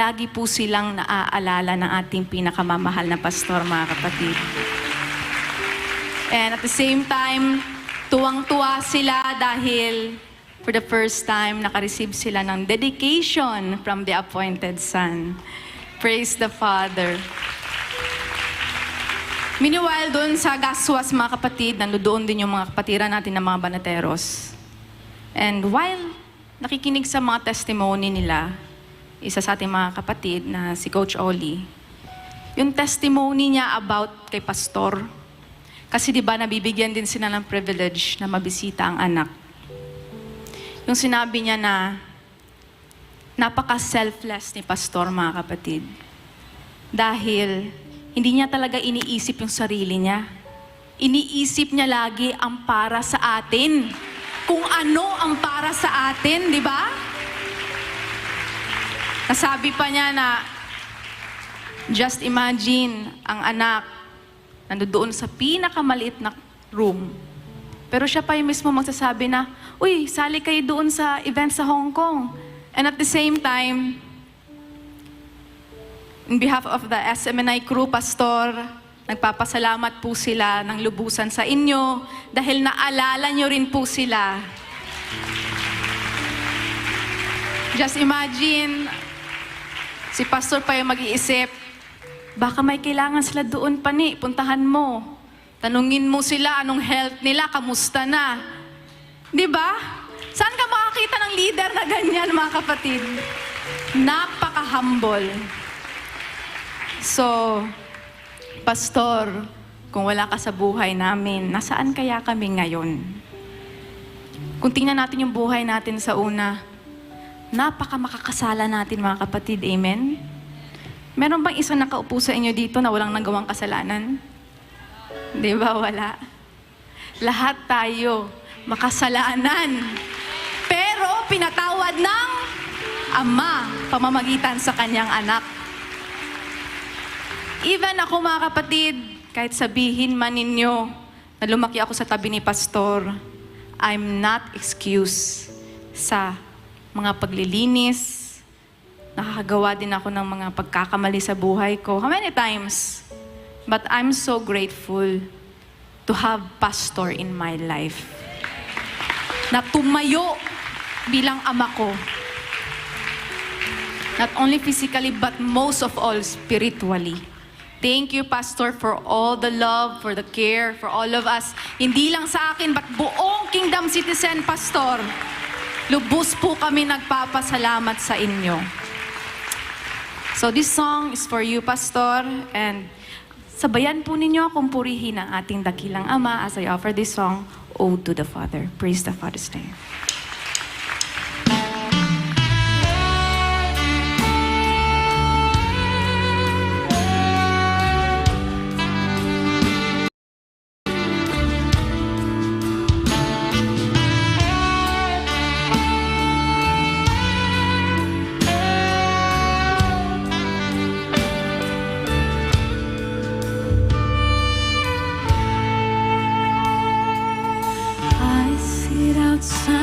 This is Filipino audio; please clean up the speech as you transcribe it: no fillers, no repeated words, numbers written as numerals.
lagi po silang naaalala ng ating pinakamamahal na pastor, mga kapatid. And at the same time, tuwang-tuwa sila dahil for the first time, nakareceive sila ng dedication from the appointed son. Praise the Father. Meanwhile, doon sa Gaswas, mga kapatid, nandoon din yung mga kapatiran natin ng mga banateros. And while nakikinig sa mga testimony nila, isa sa ating mga kapatid na si Coach Oli, yung testimony niya about kay Pastor, kasi di ba nabibigyan din sila ng privilege na mabisita ang anak. Yung sinabi niya na napaka-selfless ni Pastor, mga kapatid. Dahil hindi niya talaga iniisip yung sarili niya. Iniisip niya lagi ang para sa atin. Kung ano ang para sa atin, di ba? Nasabi pa niya na, just imagine ang anak nandoon sa pinakamaliit na room. Pero siya pa yung mismo magsasabi na, uy, sali kayo doon sa event sa Hong Kong. And at the same time, in behalf of the SMNI crew, Pastor, nagpapasalamat po sila ng lubusan sa inyo dahil naalala nyo rin po sila. Just imagine, si Pastor pa yung mag-iisip, baka may kailangan sila doon pa ni, puntahan mo. Tanungin mo sila anong health nila, kamusta na. Di ba? Saan ka makakita ng leader na ganyan, mga kapatid? Napaka-humble. So, Pastor, kung wala ka sa buhay namin, nasaan kaya kami ngayon? Kung tingnan natin yung buhay natin sa una, napaka-makakasala natin, mga kapatid. Amen? Meron bang isang nakaupo sa inyo dito na walang nagawang kasalanan? Di ba? Wala. Lahat tayo makasalanan. Pero pinatawad ng Ama pamamagitan sa kanyang anak. Even ako, mga kapatid, kahit sabihin man ninyo na lumaki ako sa tabi ni Pastor, I'm not excused sa mga paglilinis. Nakakagawa din ako ng mga pagkakamali sa buhay ko. How many times? But I'm so grateful to have Pastor in my life. Na tumayo bilang ama ko. Not only physically, but most of all, spiritually. Thank you, Pastor, for all the love, for the care, for all of us. Hindi lang sa akin, but buong Kingdom Citizen, Pastor. Lubos po kami nagpapasalamat sa inyo. So this song is for you, Pastor, and sabayan po ninyo akong purihin ang ating dakilang Ama as I offer this song, Ode to the Father. Praise the Father's name. Outside